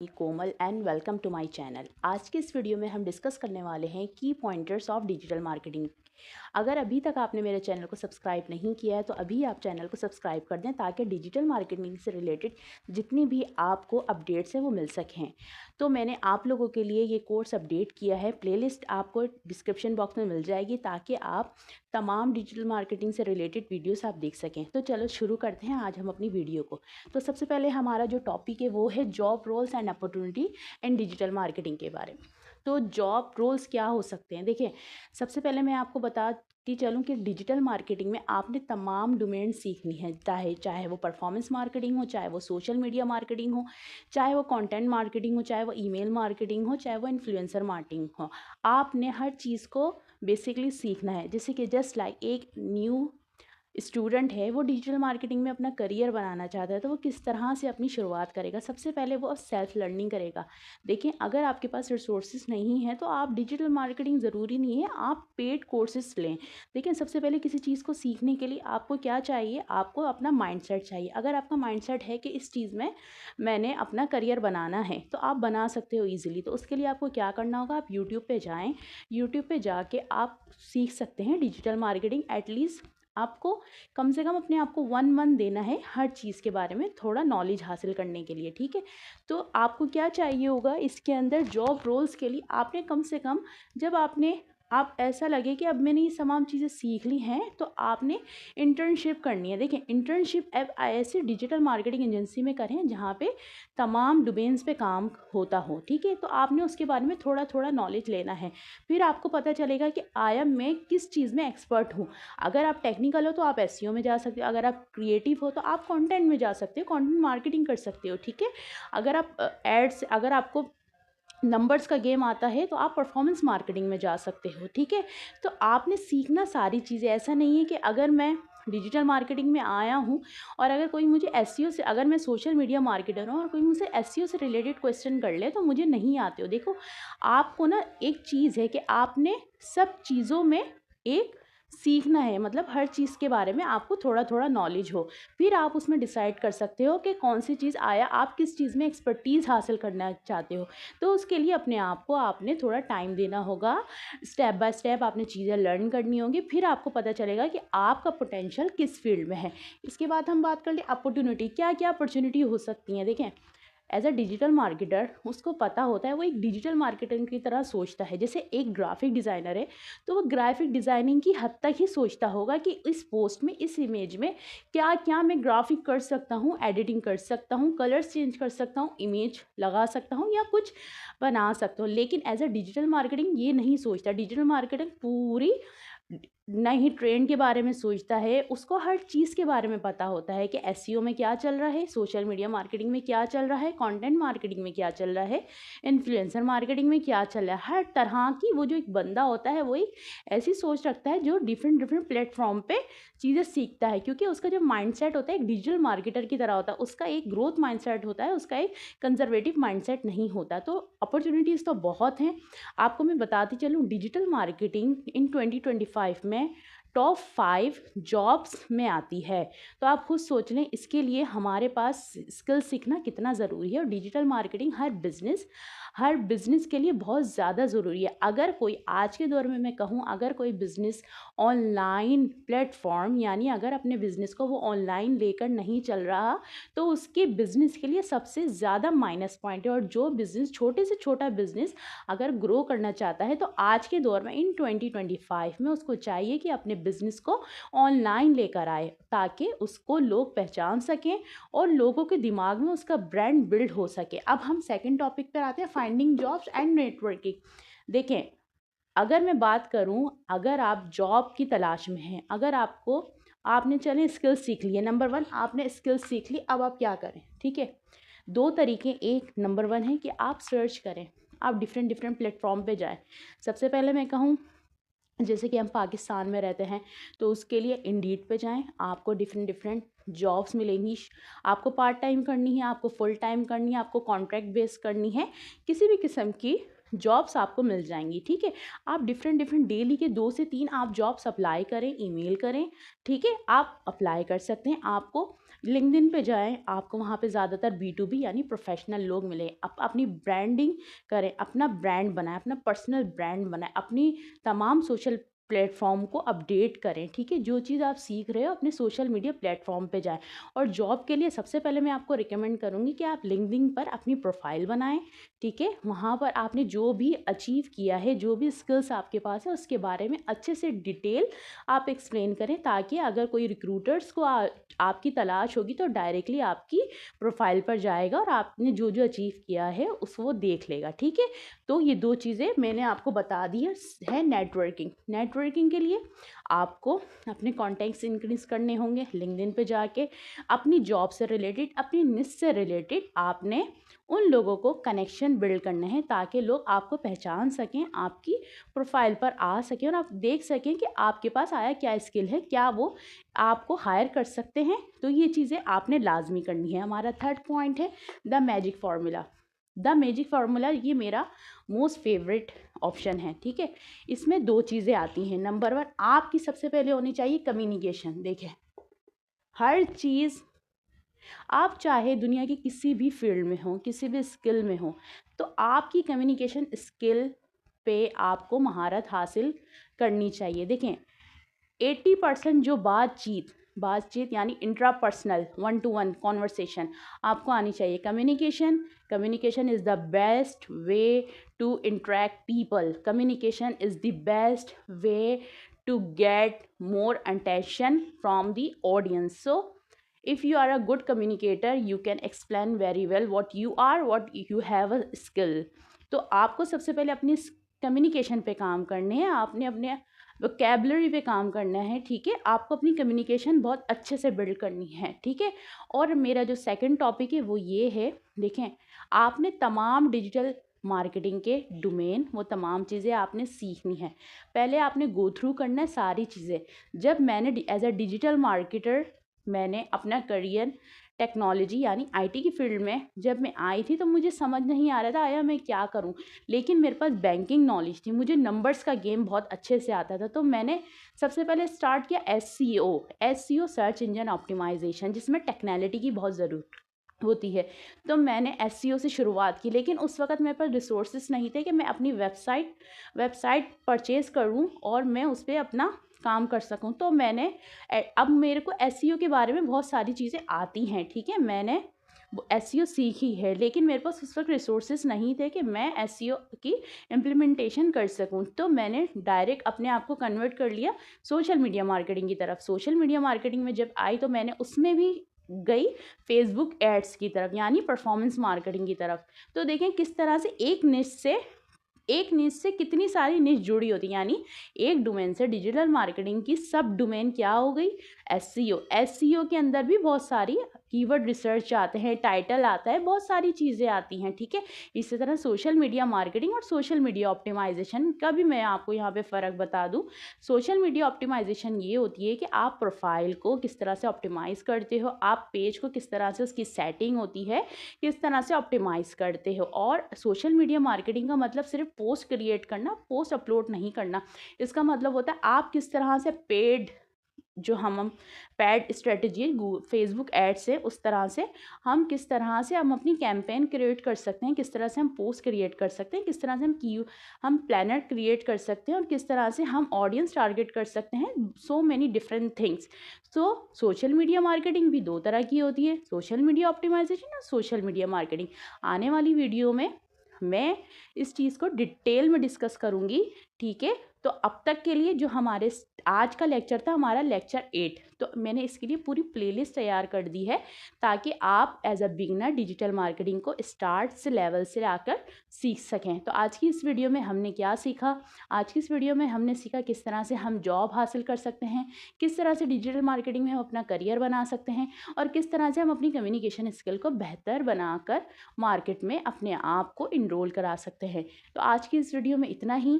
Komal and welcome to my channel. आज के इस वीडियो में हम डिस्कस करने वाले हैं की पॉइंटर्स ऑफ डिजिटल मार्केटिंग। अगर अभी तक आपने मेरे चैनल को सब्सक्राइब नहीं किया है तो अभी आप चैनल को सब्सक्राइब कर दें ताकि डिजिटल मार्केटिंग से रिलेटेड जितनी भी आपको अपडेट्स हैं वो मिल सकें। तो मैंने आप लोगों के लिए ये कोर्स अपडेट किया है, प्लेलिस्ट आपको डिस्क्रिप्शन बॉक्स में मिल जाएगी ताकि आप तमाम डिजिटल मार्केटिंग से रिलेटेड वीडियोस आप देख सकें। तो चलो शुरू करते हैं आज हम अपनी वीडियो को। तो सबसे पहले हमारा जो टॉपिक है वो है job roles and opportunity in digital marketing के बारे में। तो जॉब रोल्स क्या हो सकते हैं, देखिए सबसे पहले मैं आपको बताती चलूँ कि डिजिटल मार्केटिंग में आपने तमाम डोमेन सीखनी है, चाहे वो परफॉर्मेंस मार्केटिंग हो, चाहे वो सोशल मीडिया मार्केटिंग हो, चाहे वो कंटेंट मार्केटिंग हो, चाहे वो ईमेल मार्केटिंग हो, चाहे वो इन्फ्लुएंसर मार्केटिंग हो। आपने हर चीज़ को बेसिकली सीखना है। जैसे कि जस्ट लाइक एक न्यू स्टूडेंट है, वो डिजिटल मार्केटिंग में अपना करियर बनाना चाहता है तो वो किस तरह से अपनी शुरुआत करेगा। सबसे पहले वो सेल्फ लर्निंग करेगा। देखिए अगर आपके पास रिसोर्सेज नहीं है तो आप डिजिटल मार्केटिंग ज़रूरी नहीं है आप पेड कोर्सेज लें। देखिए सबसे पहले किसी चीज़ को सीखने के लिए आपको क्या चाहिए, आपको अपना माइंडसेट चाहिए। अगर आपका माइंडसेट है कि इस चीज़ में मैंने अपना करियर बनाना है तो आप बना सकते हो ईजिली। तो उसके लिए आपको क्या करना होगा, आप यूट्यूब पे जाएँ, यूट्यूब पे जाके आप सीख सकते हैं डिजिटल मार्केटिंग। एटलीस्ट आपको कम से कम अपने आप को 1 मंथ देना है हर चीज़ के बारे में थोड़ा नॉलेज हासिल करने के लिए, ठीक है। तो आपको क्या चाहिए होगा इसके अंदर जॉब रोल्स के लिए, आपने कम से कम जब आप ऐसा लगे कि अब मैंने ये तमाम चीज़ें सीख ली हैं तो आपने इंटर्नशिप करनी है। देखिए इंटर्नशिप अब ऐसे डिजिटल मार्केटिंग एजेंसी में करें जहाँ पे तमाम डोमेन्स पे काम होता हो, ठीक है। तो आपने उसके बारे में थोड़ा थोड़ा नॉलेज लेना है, फिर आपको पता चलेगा कि आया मैं किस चीज़ में एक्सपर्ट हूँ। अगर आप टेक्निकल हो तो आप एसईओ में जा सकते हो, अगर आप क्रिएटिव हो तो आप कंटेंट में जा सकते हो, कंटेंट मार्केटिंग कर सकते हो, ठीक है। अगर आप एड्स, अगर आपको नंबर्स का गेम आता है तो आप परफॉर्मेंस मार्केटिंग में जा सकते हो, ठीक है। तो आपने सीखना सारी चीज़ें, ऐसा नहीं है कि अगर मैं डिजिटल मार्केटिंग में आया हूँ और अगर कोई मुझे एसईओ से, अगर मैं सोशल मीडिया मार्केटर हूँ और कोई मुझसे एसईओ से रिलेटेड क्वेश्चन कर ले तो मुझे नहीं आते हो। देखो आपको ना एक चीज़ है कि आपने सब चीज़ों में एक सीखना है, मतलब हर चीज़ के बारे में आपको थोड़ा थोड़ा नॉलेज हो, फिर आप उसमें डिसाइड कर सकते हो कि कौन सी चीज़ आया, आप किस चीज़ में एक्सपर्टीज़ हासिल करना चाहते हो। तो उसके लिए अपने आप को आपने थोड़ा टाइम देना होगा, स्टेप बाय स्टेप आपने चीज़ें लर्न करनी होंगी, फिर आपको पता चलेगा कि आपका पोटेंशियल किस फील्ड में है। इसके बाद हम बात कर ले अपॉर्चुनिटी, क्या क्या अपॉर्चुनिटी हो सकती हैं। देखें एज अ डिजिटल मार्केटर उसको पता होता है, वो एक डिजिटल मार्केटिंग की तरह सोचता है। जैसे एक ग्राफिक डिज़ाइनर है तो वो ग्राफिक डिज़ाइनिंग की हद तक ही सोचता होगा कि इस पोस्ट में, इस इमेज में क्या क्या मैं ग्राफिक कर सकता हूँ, एडिटिंग कर सकता हूँ, कलर्स चेंज कर सकता हूँ, इमेज लगा सकता हूँ या कुछ बना सकता हूँ। लेकिन एज अ डिजिटल मार्केटिंग ये नहीं सोचता। डिजिटल मार्केटिंग पूरी नई ट्रेंड के बारे में सोचता है, उसको हर चीज़ के बारे में पता होता है कि एसईओ में क्या चल रहा है, सोशल मीडिया मार्केटिंग में क्या चल रहा है, कंटेंट मार्केटिंग में क्या चल रहा है, इन्फ्लुएंसर मार्केटिंग में क्या चल रहा है। हर तरह की वो जो एक बंदा होता है वो एक ऐसी सोच रखता है जो डिफरेंट डिफरेंट प्लेटफॉर्म पे चीज़ें सीखता है, क्योंकि उसका जो माइंडसेट होता है एक डिजिटल मार्केटर की तरह होता है। उसका एक ग्रोथ माइंडसेट होता है, उसका एक कंजर्वेटिव माइंडसेट नहीं होता। तो अपॉर्चुनिटीज़ तो बहुत हैं। आपको मैं बताती चलूँ डिजिटल मार्केटिंग इन 2025 में टॉप 5 जॉब्स में आती है। तो आप खुद सोच लें इसके लिए हमारे पास स्किल सीखना कितना ज़रूरी है। और डिजिटल मार्केटिंग हर बिज़नेस के लिए बहुत ज़्यादा ज़रूरी है। अगर कोई आज के दौर में मैं कहूँ, अगर कोई बिज़नेस ऑनलाइन प्लेटफॉर्म यानी अगर अपने बिज़नेस को वो ऑनलाइन लेकर नहीं चल रहा तो उसके बिज़नेस के लिए सबसे ज़्यादा माइनस पॉइंट है। और जो बिज़नेस, छोटे से छोटा बिज़नेस अगर ग्रो करना चाहता है तो आज के दौर में इन 2025 में उसको चाहिए कि अपने बिज़नेस को ऑनलाइन लेकर आए ताकि उसको लोग पहचान सकें और लोगों के दिमाग में उसका ब्रांड बिल्ड हो सके। अब हम सेकंड टॉपिक पर आते हैं, फाइंडिंग जॉब्स एंड नेटवर्किंग। देखें अगर मैं बात करूं, अगर आप जॉब की तलाश में हैं, अगर आपने चलें स्किल सीख ली है, नंबर 1 आपने स्किल सीख ली, अब आप क्या करें, ठीक है। 2 तरीके, एक नंबर 1 है कि आप सर्च करें, आप डिफरेंट डिफरेंट प्लेटफॉर्म पे जाएं। सबसे पहले मैं कहूँ जैसे कि हम पाकिस्तान में रहते हैं तो उसके लिए इंडीड पे जाएं, आपको डिफरेंट डिफरेंट जॉब्स मिलेंगी। आपको पार्ट टाइम करनी है, आपको फुल टाइम करनी है, आपको कॉन्ट्रैक्ट बेस करनी है, किसी भी किस्म की जॉब्स आपको मिल जाएंगी, ठीक है। आप डिफरेंट डिफरेंट डेली के 2 से 3 आप जॉब्स अप्लाई करें, ईमेल करें, ठीक है। आप अप्लाई कर सकते हैं। आपको लिंक्डइन पे जाएं, आपको वहाँ पे ज़्यादातर B2B यानी प्रोफेशनल लोग मिले। आप अपनी ब्रांडिंग करें, अपना ब्रांड बनाएं, अपना पर्सनल ब्रांड बनाएं, अपनी तमाम सोशल प्लेटफॉर्म को अपडेट करें, ठीक है। जो चीज़ आप सीख रहे हो अपने सोशल मीडिया प्लेटफॉर्म पे जाएं। और जॉब के लिए सबसे पहले मैं आपको रिकमेंड करूँगी कि आप लिंक्डइन पर अपनी प्रोफाइल बनाएं, ठीक है। वहाँ पर आपने जो भी अचीव किया है, जो भी स्किल्स आपके पास है, उसके बारे में अच्छे से डिटेल आप एक्सप्लेन करें, ताकि अगर कोई रिक्रूटर्स को आपकी तलाश होगी तो डायरेक्टली आपकी प्रोफाइल पर जाएगा और आपने जो जो अचीव किया है वो देख लेगा, ठीक है। तो ये 2 चीज़ें मैंने आपको बता दी है नेटवर्किंग के लिए आपको अपने कॉन्टैक्ट्स इंक्रीज करने होंगे। लिंक्डइन पे जाके अपनी जॉब से रिलेटेड, अपनी निश से रिलेटेड आपने उन लोगों को कनेक्शन बिल्ड करने हैं, ताकि लोग आपको पहचान सकें, आपकी प्रोफाइल पर आ सकें और आप देख सकें कि आपके पास आया क्या स्किल है, क्या वो आपको हायर कर सकते हैं। तो ये चीज़ें आपने लाजमी करनी है। हमारा थर्ड पॉइंट है द मैजिक फार्मूला। ये मेरा मोस्ट फेवरेट ऑप्शन है, ठीक है। इसमें 2 चीज़ें आती हैं। नंबर 1, आपकी सबसे पहले होनी चाहिए कम्युनिकेशन। देखें, हर चीज़ आप चाहे दुनिया की किसी भी फील्ड में हो, किसी भी स्किल में हो, तो आपकी कम्युनिकेशन स्किल पे आपको महारत हासिल करनी चाहिए। देखें, 80% जो बातचीत यानी इंट्रापर्सनल 1 to 1 कॉन्वर्सेशन आपको आनी चाहिए। Communication is the best way to interact people. Communication is the best way to get more attention from the audience. So if you are a good communicator, you can explain very well what you have a skill। तो आपको सबसे पहले अपनी communication पे काम करने हैं, आपने अपने वोकैबुलरी पे काम करना है, ठीक है। आपको अपनी कम्युनिकेशन बहुत अच्छे से बिल्ड करनी है, ठीक है। और मेरा जो सेकंड टॉपिक है वो ये है, देखें, आपने तमाम डिजिटल मार्केटिंग के डोमेन, वो तमाम चीज़ें आपने सीखनी है। पहले आपने गो थ्रू करना है सारी चीज़ें। जब मैंने एज अ डिजिटल मार्केटर मैंने अपना करियर टेक्नोलॉजी यानी आईटी की फील्ड में जब मैं आई थी, तो मुझे समझ नहीं आ रहा था आया मैं क्या करूं। लेकिन मेरे पास बैंकिंग नॉलेज थी, मुझे नंबर्स का गेम बहुत अच्छे से आता था। तो मैंने सबसे पहले स्टार्ट किया एससीओ सर्च इंजन ऑप्टिमाइजेशन, जिसमें टेक्नोलॉजी की बहुत ज़रूरत होती है। तो मैंने एससीओ से शुरुआत की, लेकिन उस वक्त मेरे पास रिसोर्सेज नहीं थे कि मैं अपनी वेबसाइट परचेज़ करूं और मैं उस पर अपना काम कर सकूं। तो मैंने अब मेरे को एसईओ के बारे में बहुत सारी चीज़ें आती हैं, ठीक है। मैंने एसईओ सीखी है, लेकिन मेरे पास उस वक्त रिसोर्सेज नहीं थे कि मैं एसईओ की इम्प्लीमेंटेशन कर सकूं। तो मैंने डायरेक्ट अपने आप को कन्वर्ट कर लिया सोशल मीडिया मार्केटिंग की तरफ। सोशल मीडिया मार्केटिंग में जब आई तो मैंने उसमें भी गई फेसबुक एड्स की तरफ, यानी परफॉर्मेंस मार्केटिंग की तरफ। तो देखें किस तरह से एक निश से कितनी सारी निश जुड़ी होती है, यानी एक डोमेन से डिजिटल मार्केटिंग की सब डोमेन क्या हो गई, एसईओ के अंदर भी बहुत सारी कीवर्ड रिसर्च आते हैं, टाइटल आता है, बहुत सारी चीज़ें आती हैं, ठीक है। इसी तरह सोशल मीडिया मार्केटिंग और सोशल मीडिया ऑप्टिमाइजेशन का भी मैं आपको यहाँ पे फ़र्क बता दूँ। सोशल मीडिया ऑप्टिमाइजेशन ये होती है कि आप प्रोफाइल को किस तरह से ऑप्टिमाइज़ करते हो, आप पेज को किस तरह से उसकी सेटिंग होती है, किस तरह से ऑप्टिमाइज़ करते हो। और सोशल मीडिया मार्केटिंग का मतलब सिर्फ पोस्ट क्रिएट करना, पोस्ट अपलोड नहीं करना। इसका मतलब होता है आप किस तरह से पेड स्ट्रेटजी फेसबुक एड्स है, उस तरह से हम किस तरह से हम अपनी कैंपेन क्रिएट कर सकते हैं, किस तरह से हम पोस्ट क्रिएट कर सकते हैं, किस तरह से हम प्लानर क्रिएट कर सकते हैं, और किस तरह से हम ऑडियंस टारगेट कर सकते हैं। So many different things. So social media marketing भी 2 तरह की होती है, सोशल मीडिया ऑप्टिमाइजेशन और सोशल मीडिया मार्केटिंग। आने वाली वीडियो में मैं इस चीज़ को डिटेल में डिस्कस करूँगी, ठीक है। तो अब तक के लिए जो हमारे आज का लेक्चर था, हमारा लेक्चर 8, तो मैंने इसके लिए पूरी प्लेलिस्ट तैयार कर दी है, ताकि आप as a beginner digital marketing को स्टार्ट से लेवल से आकर सीख सकें। तो आज की इस वीडियो में हमने क्या सीखा, आज की इस वीडियो में हमने सीखा किस तरह से हम जॉब हासिल कर सकते हैं, किस तरह से डिजिटल मार्केटिंग में हम अपना करियर बना सकते हैं, और किस तरह से हम अपनी कम्युनिकेशन स्किल को बेहतर बनाकर मार्केट में अपने आप को इनरोल करा सकते हैं। तो आज की इस वीडियो में इतना ही।